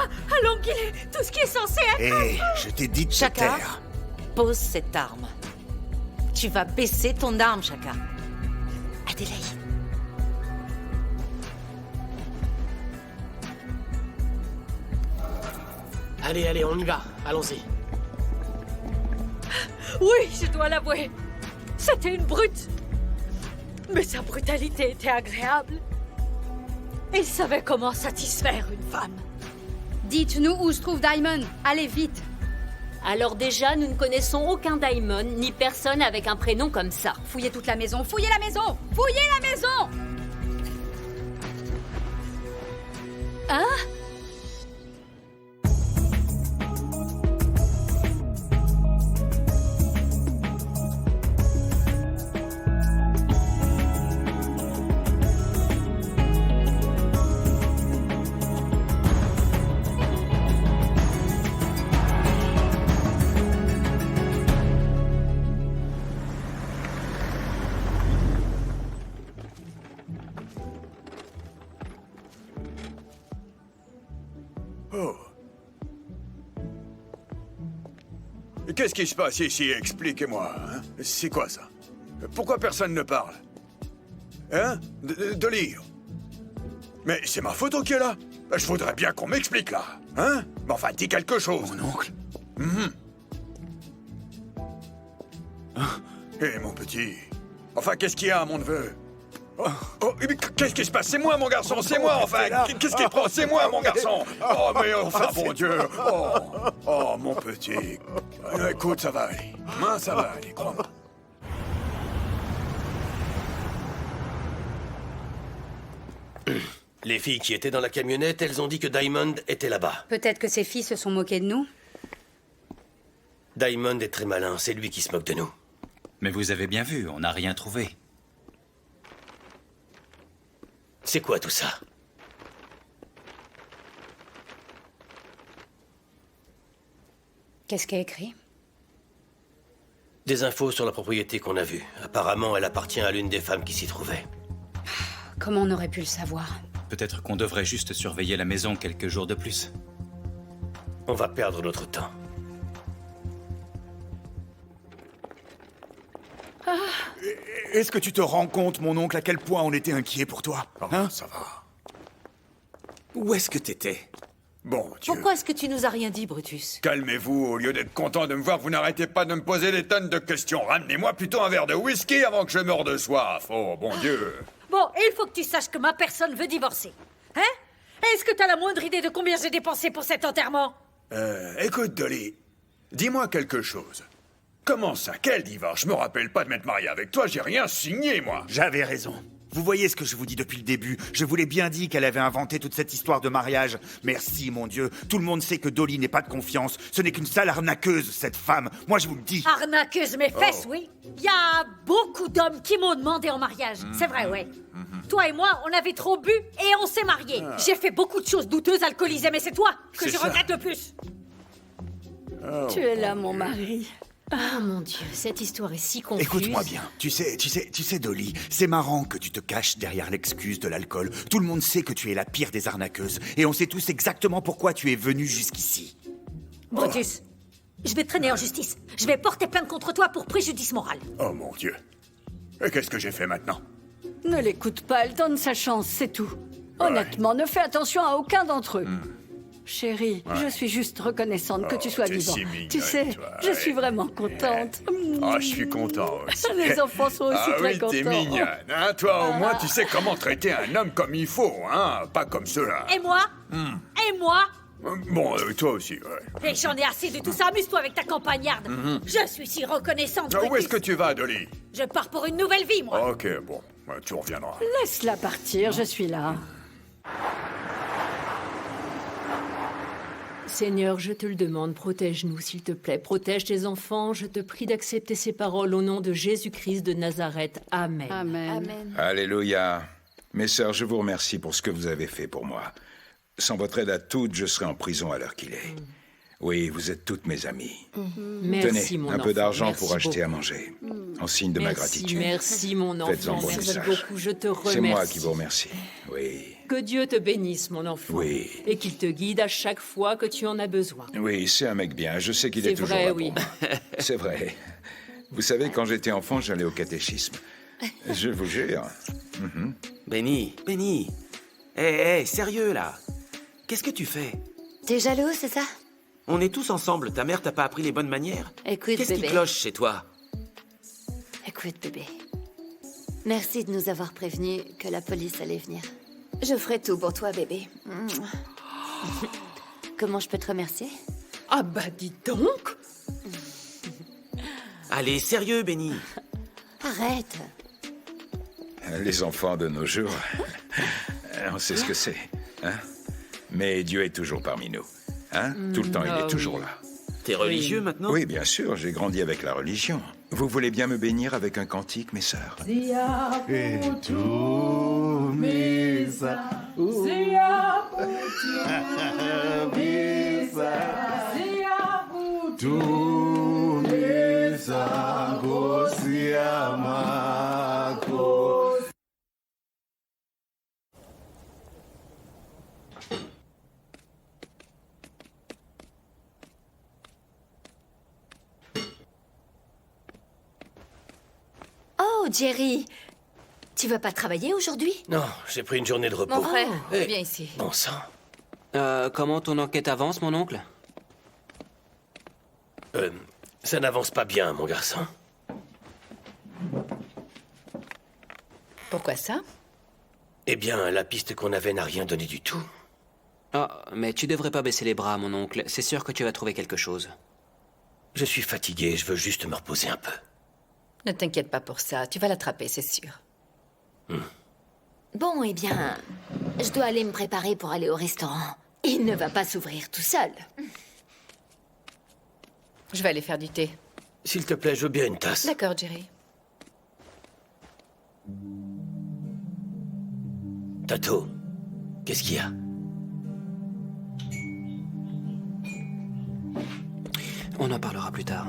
Aidez-moi à l'anguiller tout ce qui est censé être... Hé, je t'ai dit de te Chaka, taire. pose cette arme. Tu vas baisser ton arme, Chaka. Adélaïde. Allez, allez, on y va. Allons-y. Oui, je dois l'avouer. C'était une brute. Mais sa brutalité était agréable. Il savait comment satisfaire une femme. Dites-nous où se trouve Diamond. Allez, vite. Alors déjà, nous ne connaissons aucun Daimon, ni personne avec un prénom comme ça. Fouillez toute la maison. Fouillez la maison. Fouillez la maison. Hein? Oh. Qu'est-ce qui se passe ici? Expliquez-moi. Hein? C'est quoi ça? Pourquoi personne ne parle? Hein? Dolly? Mais c'est ma photo qui est là? Je voudrais bien qu'on m'explique là. Hein? Mais enfin, dis quelque chose. Mon oncle? Hé, mon petit. Enfin, qu'est-ce qu'il y a, mon neveu? Oh, mais qu'est-ce qui se passe? C'est moi, mon garçon, c'est moi, enfin! Qu'est-ce qui prend? C'est moi, mon garçon! Oh, mais enfin, bon Dieu! Oh, mon petit. Écoute, ça va aller. Hein, ça va aller, crois-moi. Les filles qui étaient dans la camionnette, elles ont dit que Diamond était là-bas. Peut-être que ces filles se sont moquées de nous. Diamond est très malin, c'est lui qui se moque de nous. Mais vous avez bien vu, on n'a rien trouvé. C'est quoi tout ça? Qu'est-ce qu'il y a écrit? Des infos sur la propriété qu'on a vue. Apparemment, elle appartient à l'une des femmes qui s'y trouvait. Comment on aurait pu le savoir? Peut-être qu'on devrait juste surveiller la maison quelques jours de plus. On va perdre notre temps. Est-ce que tu te rends compte, mon oncle, à quel point on était inquiets pour toi? Hein? Ça va. Où est-ce que t'étais? Bon Dieu. Pourquoi est-ce que tu nous as rien dit, Brutus? Calmez-vous, au lieu d'être content de me voir, vous n'arrêtez pas de me poser des tonnes de questions. Ramenez-moi plutôt un verre de whisky avant que je meure de soif. Oh, bon Dieu. Bon, il faut que tu saches que ma personne veut divorcer. Hein? Est-ce que t'as la moindre idée de combien j'ai dépensé pour cet enterrement? Écoute, Dolly, dis-moi quelque chose. Comment ça? Quel divorce? Je me rappelle pas de m'être marié avec toi, j'ai rien signé, moi. J'avais raison. Vous voyez ce que je vous dis depuis le début. Je vous l'ai bien dit qu'elle avait inventé toute cette histoire de mariage. Merci, mon Dieu. Tout le monde sait que Dolly n'est pas de confiance. Ce n'est qu'une sale arnaqueuse, cette femme. Moi, je vous le dis. Arnaqueuse mes fesses, oui. Il y a beaucoup d'hommes qui m'ont demandé en mariage. C'est vrai, ouais. Toi et moi, on avait trop bu et on s'est mariés. J'ai fait beaucoup de choses douteuses, alcoolisées, mais c'est toi que C'est je ça. regrette le plus. Tu es là, mon mari. Ah mon Dieu, cette histoire est si confuse. Écoute-moi bien. Tu sais, Dolly, c'est marrant que tu te caches derrière l'excuse de l'alcool. Tout le monde sait que tu es la pire des arnaqueuses. Et on sait tous exactement pourquoi tu es venue jusqu'ici. Brutus, je vais te traîner en justice. Je vais porter plainte contre toi pour préjudice moral. Oh, mon Dieu. Et qu'est-ce que j'ai fait maintenant? Ne l'écoute pas, elle donne sa chance, c'est tout. Honnêtement, ne fais attention à aucun d'entre eux. Chérie, je suis juste reconnaissante que tu sois t'es vivant. si mignonne, Tu sais, toi, je ouais. suis vraiment contente. Ah, je suis content aussi. Les enfants sont aussi Ah très oui, contents. t'es mignonne, hein? Toi, au moins, tu sais comment traiter un homme comme il faut, hein? Pas comme ceux-là. Et moi? Et moi? Bon, toi aussi, ouais. Et j'en ai assez de tout ça. Amuse-toi avec ta campagnarde. Je suis si reconnaissante, Ah, où Brutus. est-ce que tu vas, Dolly? Je pars pour une nouvelle vie, moi. Ok, bon, tu reviendras. Laisse-la partir, je suis là. Seigneur, je te le demande, protège-nous, s'il te plaît. Protège tes enfants. Je te prie d'accepter ces paroles au nom de Jésus-Christ de Nazareth. Amen. Amen. Alléluia. Mes sœurs, je vous remercie pour ce que vous avez fait pour moi. Sans votre aide à toutes, je serais en prison à l'heure qu'il est. Oui, vous êtes toutes mes amies. Merci, Tenez, mon un enfant. peu d'argent Merci pour acheter à beaucoup. manger, en signe de ma Merci, gratitude. merci, mon Faites-en enfant. bon Merci usage. beaucoup, je te remercie. C'est moi qui vous remercie. Oui. Que Dieu te bénisse, mon enfant. Oui. Et qu'il te guide à chaque fois que tu en as besoin. Oui, c'est un mec bien. Je sais qu'il est C'est toujours vrai, là oui. pour moi. C'est vrai. Vous savez, quand j'étais enfant, j'allais au catéchisme. Je vous jure. Benny, Benny. Hé, sérieux, là. Qu'est-ce que tu fais? T'es jaloux, c'est ça? On est tous ensemble. Ta mère t'a pas appris les bonnes manières? Écoute, Qu'est-ce qui bébé. cloche chez toi? Écoute, bébé. Merci de nous avoir prévenus que la police allait venir. Je ferai tout pour toi, bébé. Comment je peux te remercier? Ah bah dis donc! Allez, sérieux, Benny. Arrête. Les enfants de nos jours, on sait ce que c'est, hein? Mais Dieu est toujours parmi nous, hein? Tout le temps, il est toujours là. T'es religieux maintenant? Oui, bien sûr, j'ai grandi avec la religion. Vous voulez bien me bénir avec un cantique, mes sœurs? Oh, Jerry. Tu vas pas travailler aujourd'hui? Non, j'ai pris une journée de repos. Mon frère, Eh, viens ici. Bon sang. Comment ton enquête avance, mon oncle? Ça n'avance pas bien, mon garçon. Pourquoi ça? Eh bien, la piste qu'on avait n'a rien donné du tout. Ah, mais tu devrais pas baisser les bras, mon oncle. C'est sûr que tu vas trouver quelque chose. Je suis fatigué, je veux juste me reposer un peu. Ne t'inquiète pas pour ça, tu vas l'attraper, c'est sûr. Bon, eh bien, je dois aller me préparer pour aller au restaurant. Il ne va pas s'ouvrir tout seul. Je vais aller faire du thé. S'il te plaît, je veux bien une tasse. D'accord, Jerry. Tato, qu'est-ce qu'il y a? On en parlera plus tard.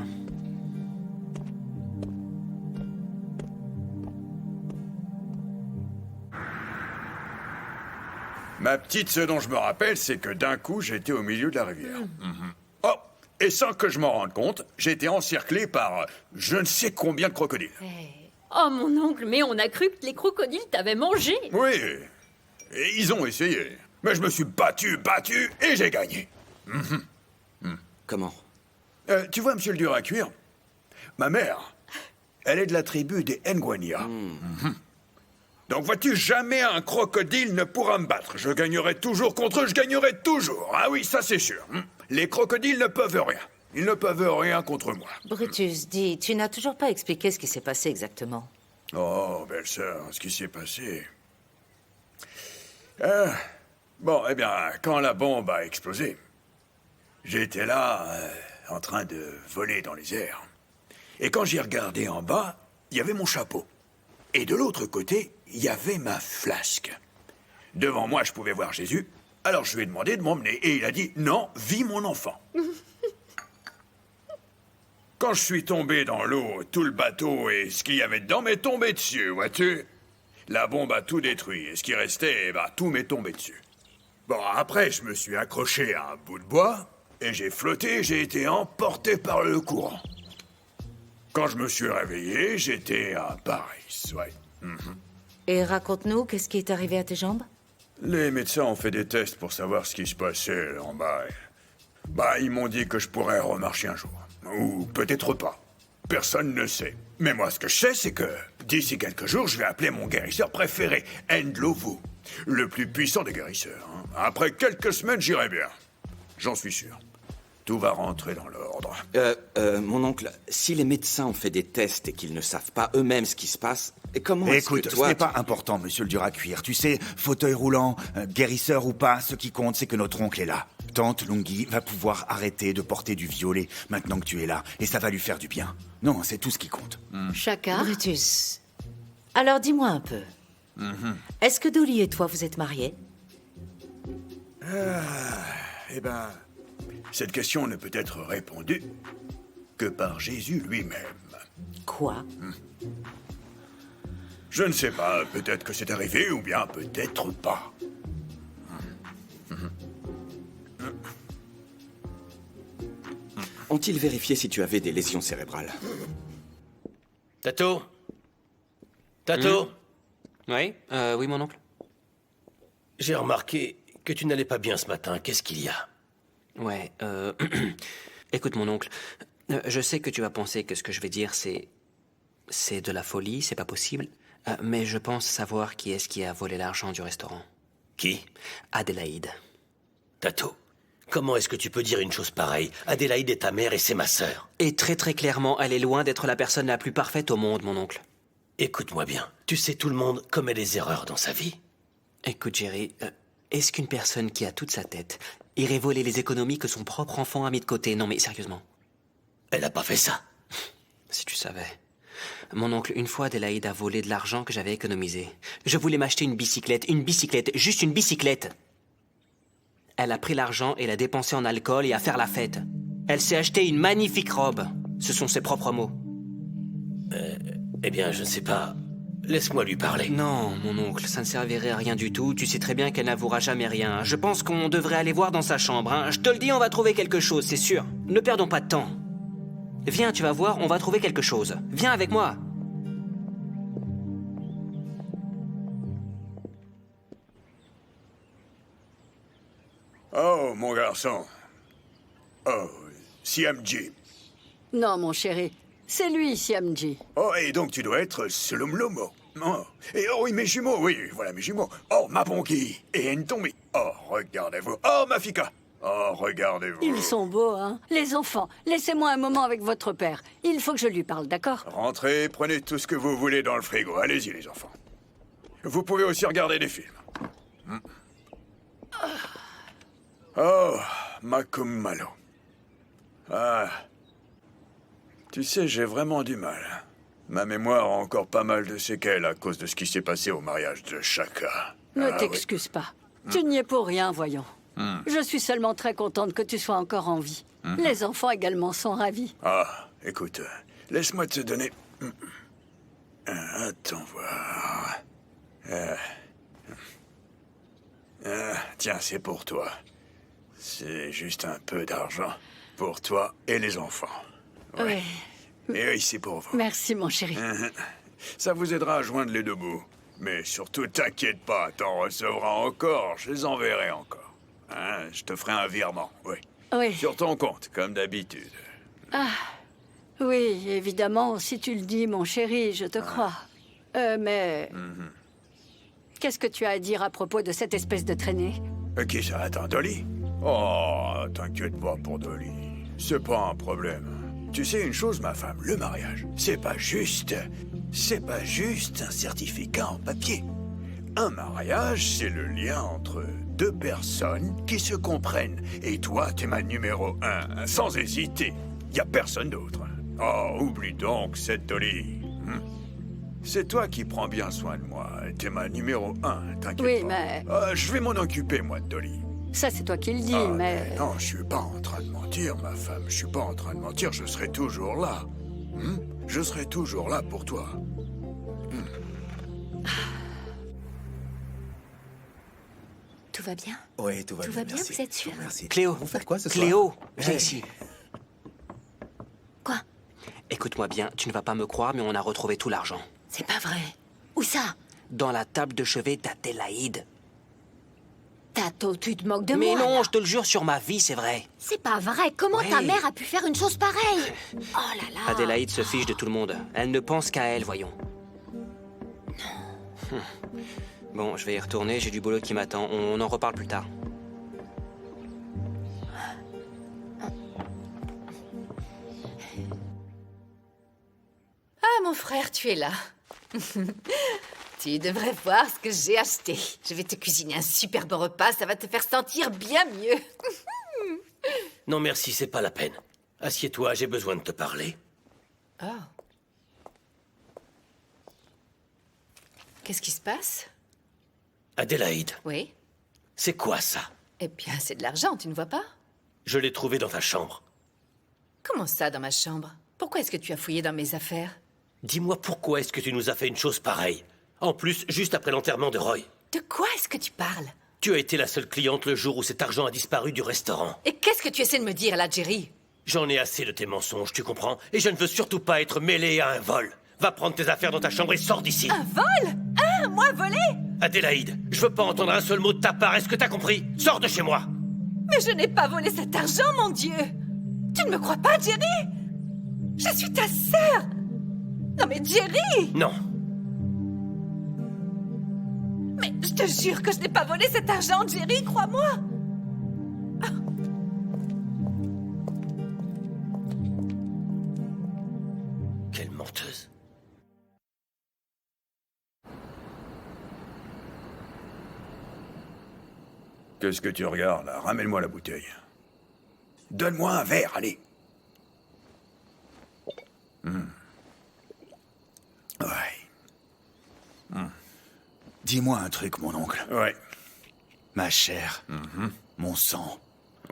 Ma petite, ce dont je me rappelle, c'est que d'un coup, j'étais au milieu de la rivière. Oh, et sans que je m'en rende compte, j'ai été encerclé par je ne sais combien de crocodiles. Oh mon oncle, mais on a cru que les crocodiles t'avaient mangé! Oui, et ils ont essayé. Mais je me suis battu, et j'ai gagné. Comment? Tu vois, monsieur le dur à cuire, ma mère, elle est de la tribu des Ngwania. Donc vois-tu, jamais un crocodile ne pourra me battre. Je gagnerai toujours contre eux, je gagnerai toujours. Ah oui, ça c'est sûr. Les crocodiles ne peuvent rien. Ils ne peuvent rien contre moi. Brutus, dis, tu n'as toujours pas expliqué ce qui s'est passé exactement. Oh, belle-sœur, ce qui s'est passé... bon, eh bien, quand la bombe a explosé, j'étais là, en train de voler dans les airs. Et quand j'ai regardé en bas, il y avait mon chapeau. Et de l'autre côté, il y avait ma flasque. Devant moi, je pouvais voir Jésus. Alors je lui ai demandé de m'emmener. Et il a dit, non, vis mon enfant. Quand je suis tombé dans l'eau, tout le bateau et ce qu'il y avait dedans m'est tombé dessus, vois-tu? La bombe a tout détruit. Et ce qui restait, tout m'est tombé dessus. Bon, après, je me suis accroché à un bout de bois. Et j'ai flotté, j'ai été emporté par le courant. Quand je me suis réveillé, j'étais à Paris, ouais. Et raconte-nous, qu'est-ce qui est arrivé à tes jambes? Les médecins ont fait des tests pour savoir ce qui se passait en bas. Ils m'ont dit que je pourrais remarcher un jour. Ou peut-être pas. Personne ne sait. Mais moi, ce que je sais, c'est que d'ici quelques jours, je vais appeler mon guérisseur préféré, Ndlovu. Le plus puissant des guérisseurs. Après quelques semaines, j'irai bien. J'en suis sûr. Tout va rentrer dans l'ordre. Mon oncle, si les médecins ont fait des tests et qu'ils ne savent pas eux-mêmes ce qui se passe, comment est-ce Écoute, que toi... ce n'est pas important, monsieur le dur à cuire. Tu sais, fauteuil roulant, guérisseur ou pas, ce qui compte, c'est que notre oncle est là. Tante Lungi va pouvoir arrêter de porter du violet maintenant que tu es là, et ça va lui faire du bien. Non, c'est tout ce qui compte. Chacun. Brutus, alors dis-moi un peu. Est-ce que Dolly et toi, vous êtes mariés? Eh ben, cette question ne peut être répondue que par Jésus lui-même. Quoi? Je ne sais pas, peut-être que c'est arrivé ou bien peut-être pas. Ont-ils vérifié si tu avais des lésions cérébrales? Tato? Tato? Oui, oui, mon oncle. J'ai remarqué que tu n'allais pas bien ce matin. Qu'est-ce qu'il y a? Ouais, écoute, mon oncle, je sais que tu vas penser que ce que je vais dire, c'est de la folie, c'est pas possible, mais je pense savoir qui est-ce qui a volé l'argent du restaurant. Qui? Adélaïde. Tato, comment est-ce que tu peux dire une chose pareille? Adélaïde est ta mère et c'est ma sœur. Et très très clairement, elle est loin d'être la personne la plus parfaite au monde, mon oncle. Écoute-moi bien, tu sais, tout le monde commet des erreurs dans sa vie. Écoute, Jerry, est-ce qu'une personne qui a toute sa tête irait voler les économies que son propre enfant a mis de côté? Non mais sérieusement. Elle n'a pas fait ça. Si tu savais. Mon oncle, une fois, Adélaïde a volé de l'argent que j'avais économisé. Je voulais m'acheter une bicyclette, juste une bicyclette. Elle a pris l'argent et l'a dépensé en alcool et à faire la fête. Elle s'est acheté une magnifique robe. Ce sont ses propres mots. Eh bien, je ne sais pas. Laisse-moi lui parler. Non, mon oncle, ça ne servirait à rien du tout. Tu sais très bien qu'elle n'avouera jamais rien. Je pense qu'on devrait aller voir dans sa chambre. Hein. Je te le dis, on va trouver quelque chose, c'est sûr. Ne perdons pas de temps. Viens, tu vas voir, on va trouver quelque chose. Viens avec moi. Oh, mon garçon. Oh, CMG. Non, mon chéri. C'est lui, CMG. Oh, et donc tu dois être Solomlomo. Oh. Et oh, oui, mes jumeaux, oui, voilà mes jumeaux. Oh, ma Bonki et Ntombi. Oh, regardez-vous. Oh, ma Fika. Oh, regardez-vous. Ils sont beaux, hein? Les enfants, laissez-moi un moment avec votre père. Il faut que je lui parle, d'accord? Rentrez, prenez tout ce que vous voulez dans le frigo. Allez-y, les enfants. Vous pouvez aussi regarder des films. Oh, Makumalo. Ah. Tu sais, j'ai vraiment du mal. Ma mémoire a encore pas mal de séquelles à cause de ce qui s'est passé au mariage de Shaka. Ne t'excuse pas. Tu n'y es pour rien, voyons. Je suis seulement très contente que tu sois encore en vie. Les enfants également sont ravis. Ah, écoute, laisse-moi te donner... attends voir... tiens, c'est pour toi. C'est juste un peu d'argent. Pour toi et les enfants. Ouais. Et oui, c'est pour vous. Merci, mon chéri. Ça vous aidera à joindre les deux bouts. Mais surtout, t'inquiète pas, t'en recevras encore. Je les enverrai encore. Hein, je te ferai un virement, oui. Oui. Sur ton compte, comme d'habitude. Ah, oui, évidemment, si tu le dis, mon chéri, je te crois. Mais... Qu'est-ce que tu as à dire à propos de cette espèce de traînée? Qui ça? Attends, Dolly? Oh, t'inquiète pas pour Dolly. C'est pas un problème. Tu sais une chose, ma femme, le mariage, c'est pas juste un certificat en papier. Un mariage, c'est le lien entre deux personnes qui se comprennent. Et toi, t'es ma numéro 1, sans hésiter. Y a personne d'autre. Oh, oublie donc cette Dolly. C'est toi qui prends bien soin de moi. T'es ma numéro 1, t'inquiète pas. Oui, mais... je vais m'en occuper, moi, de Dolly. Ça, c'est toi qui le dis, mais... Non, je suis pas en train de mentir, ma femme. Je suis pas en train de mentir, je serai toujours là. Je serai toujours là pour toi. Tout va bien? Oui, tout va bien, merci. Vous êtes sûr? Merci. Cléo. Vous faites quoi ce soir? Cléo, viens ici. Quoi? Écoute-moi bien, tu ne vas pas me croire, mais on a retrouvé tout l'argent. C'est pas vrai. Où ça? Dans la table de chevet d'Adélaïde. Tato, tu te moques de mais moi? Mais non, là. je te le jure sur ma vie, c'est vrai. C'est pas vrai. Comment ta mère a pu faire une chose pareille? Oh là là. Adélaïde se fiche de tout le monde. Elle ne pense qu'à elle, voyons. Non. Bon, je vais y retourner, j'ai du boulot qui m'attend. On en reparle plus tard. Ah, mon frère, tu es là. Tu devrais voir ce que j'ai acheté. Je vais te cuisiner un superbe repas, ça va te faire sentir bien mieux. Non, merci, c'est pas la peine. Assieds-toi, j'ai besoin de te parler. Oh. Qu'est-ce qui se passe? Adélaïde. Oui? C'est quoi ça? Eh bien, c'est de l'argent, tu ne vois pas? Je l'ai trouvé dans ta chambre. Comment ça, dans ma chambre? Pourquoi est-ce que tu as fouillé dans mes affaires? Dis-moi pourquoi est-ce que tu nous as fait une chose pareille? En plus, juste après l'enterrement de Roy. De quoi est-ce que tu parles? Tu as été la seule cliente le jour où cet argent a disparu du restaurant. Et qu'est-ce que tu essaies de me dire là, Jerry? J'en ai assez de tes mensonges, tu comprends? Et je ne veux surtout pas être mêlé à un vol. Va prendre tes affaires dans ta chambre et sors d'ici. Un vol? Moi volé? Adélaïde, je veux pas entendre un seul mot de ta part, est-ce que t'as compris? Sors de chez moi! Mais je n'ai pas volé cet argent, mon Dieu! Tu ne me crois pas, Jerry? Je suis ta sœur! Non mais Jerry! Non. Mais je te jure que je n'ai pas volé cet argent, Jerry, crois-moi! Quelle menteuse. Qu'est-ce que tu regardes, là? Ramène-moi la bouteille. Donne-moi un verre, allez. Ouais. Dis-moi un truc, mon oncle. Ouais. Ma chair. Mon sang.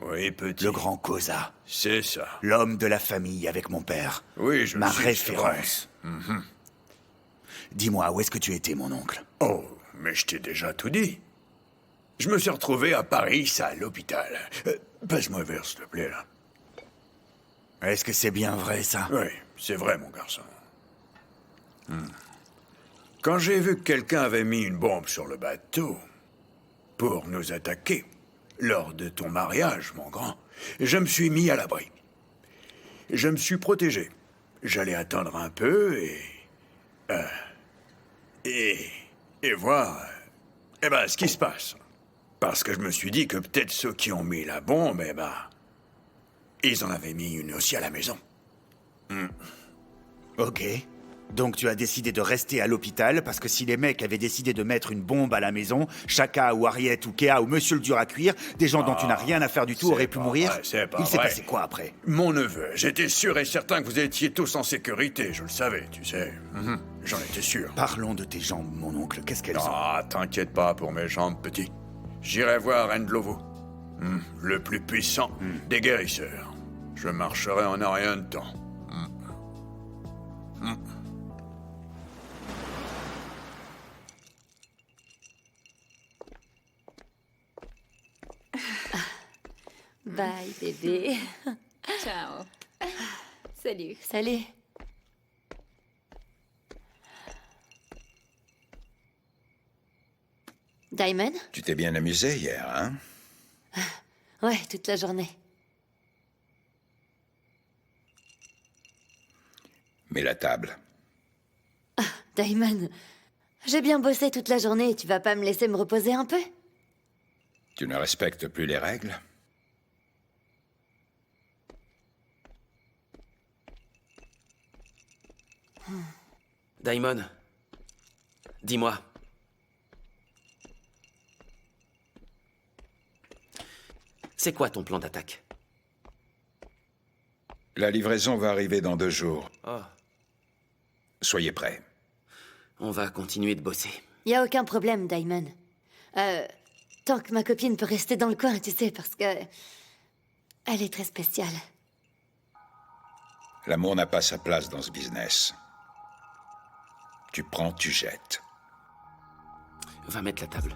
Oui, petit. Le grand Kosa. C'est ça. L'homme de la famille avec mon père. Oui, je Ma le sais, c'est référence. vrai. Dis-moi, où est-ce que tu étais, mon oncle? Oh, mais je t'ai déjà tout dit. Je me suis retrouvé à Paris, ça, à l'hôpital. Passe-moi un verre, s'il te plaît, là. Est-ce que c'est bien vrai, ça? Oui, c'est vrai, mon garçon. Quand j'ai vu que quelqu'un avait mis une bombe sur le bateau pour nous attaquer lors de ton mariage, mon grand, je me suis mis à l'abri. Je me suis protégé. J'allais attendre un peu et voir ce qui se passe. Parce que je me suis dit que peut-être ceux qui ont mis la bombe, ils en avaient mis une aussi à la maison. Ok. Donc tu as décidé de rester à l'hôpital parce que si les mecs avaient décidé de mettre une bombe à la maison, Chaka ou Harriet ou Kea ou Monsieur le dur à cuire, des gens dont tu n'as rien à faire du tout auraient pu mourir. Il s'est passé quoi après? Mon neveu, j'étais sûr et certain que vous étiez tous en sécurité, je le savais, tu sais. J'en étais sûr. Parlons de tes jambes, mon oncle. Qu'est-ce qu'elles ont? Ah, t'inquiète pas pour mes jambes, petit. J'irai voir Endlovo, le plus puissant des guérisseurs. Je marcherai en un rien de temps. Bye, bébé. Ciao. Salut. Salut. Diamond? Tu t'es bien amusé hier, hein? Ouais, toute la journée. Mets la table. Diamond, j'ai bien bossé toute la journée. Tu vas pas me laisser me reposer un peu? Tu ne respectes plus les règles? Diamond, dis-moi. C'est quoi ton plan d'attaque? La livraison va arriver dans 2 jours. Oh. Soyez prêts. On va continuer de bosser. Y a aucun problème, Diamond. Tant que ma copine peut rester dans le coin, tu sais, parce que... elle est très spéciale. L'amour n'a pas sa place dans ce business. Tu prends, tu jettes. Va mettre la table.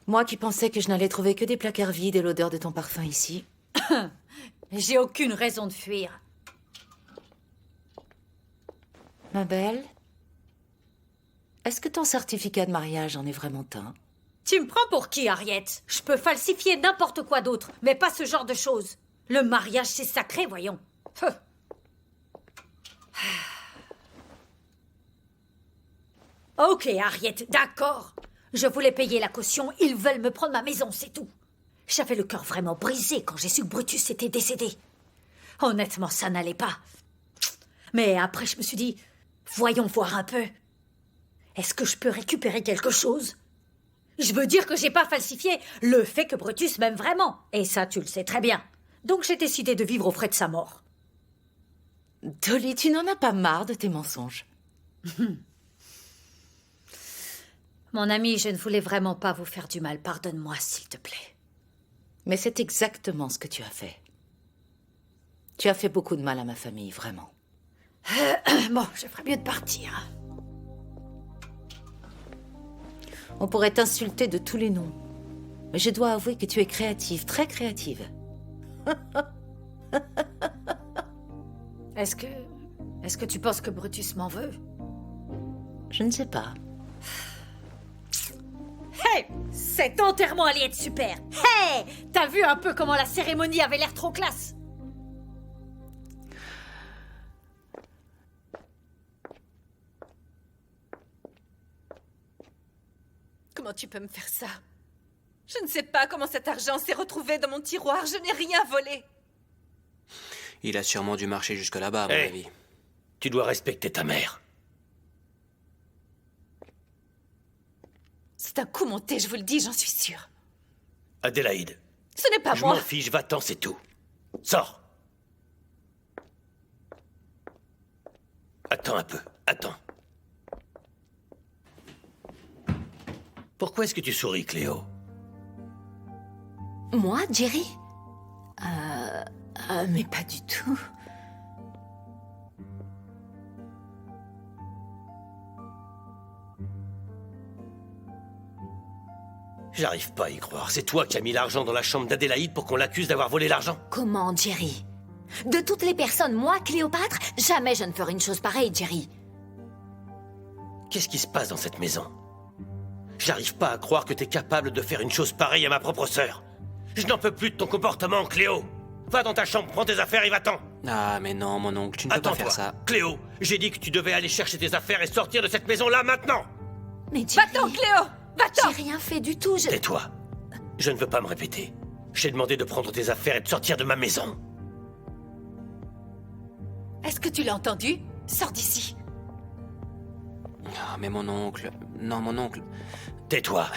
Moi qui pensais que je n'allais trouver que des placards vides et l'odeur de ton parfum ici. J'ai aucune raison de fuir. Ma belle, est-ce que ton certificat de mariage en est vraiment un? Tu me prends pour qui, Harriet? Je peux falsifier n'importe quoi d'autre, mais pas ce genre de choses. Le mariage, c'est sacré, voyons. Ok, Harriet, d'accord. Je voulais payer la caution, ils veulent me prendre ma maison, c'est tout. J'avais le cœur vraiment brisé quand j'ai su que Brutus était décédé. Honnêtement, ça n'allait pas. Mais après, je me suis dit, voyons voir un peu. Est-ce que je peux récupérer quelque chose? Je veux dire que j'ai pas falsifié le fait que Brutus m'aime vraiment. Et ça, tu le sais très bien. Donc j'ai décidé de vivre aux frais de sa mort. Dolly, tu n'en as pas marre de tes mensonges? Mon ami, je ne voulais vraiment pas vous faire du mal. Pardonne-moi, s'il te plaît. Mais c'est exactement ce que tu as fait. Tu as fait beaucoup de mal à ma famille, vraiment. Bon, je ferais mieux de partir. On pourrait t'insulter de tous les noms. Mais je dois avouer que tu es créative, très créative. Est-ce que tu penses que Brutus m'en veut? Je ne sais pas. Hey! Cet enterrement allait être super! Hey! T'as vu un peu comment la cérémonie avait l'air trop classe? Comment tu peux me faire ça? Je ne sais pas comment cet argent s'est retrouvé dans mon tiroir. Je n'ai rien volé. Il a sûrement dû marcher jusque là-bas, à mon avis. Tu dois respecter ta mère. C'est un coup monté, je vous le dis, j'en suis sûre. Adélaïde. Ce n'est pas Je moi. m'en fiche, va-t'en, c'est tout. Sors. Attends un peu, attends. Pourquoi est-ce que tu souris, Cléo? Moi, Jerry? Mais pas du tout. J'arrive pas à y croire. C'est toi qui as mis l'argent dans la chambre d'Adélaïde pour qu'on l'accuse d'avoir volé l'argent? Comment, Jerry? De toutes les personnes, moi, Cléopâtre, jamais je ne ferai une chose pareille, Jerry. Qu'est-ce qui se passe dans cette maison? J'arrive pas à croire que t'es capable de faire une chose pareille à ma propre sœur. Je n'en peux plus de ton comportement, Cléo. Va dans ta chambre, prends tes affaires et va-t'en. Ah, mais non, mon oncle, tu ne peux pas faire ça. Cléo, j'ai dit que tu devais aller chercher tes affaires et sortir de cette maison-là maintenant. Mais Jerry... Va-t'en, Cléo! Va-t'en! J'ai rien fait du tout, je... Tais-toi. Je ne veux pas me répéter. J'ai demandé de prendre tes affaires et de sortir de ma maison. Est-ce que tu l'as entendu? Sors d'ici. Ah, mais mon oncle... Non, mon oncle... Tais-toi.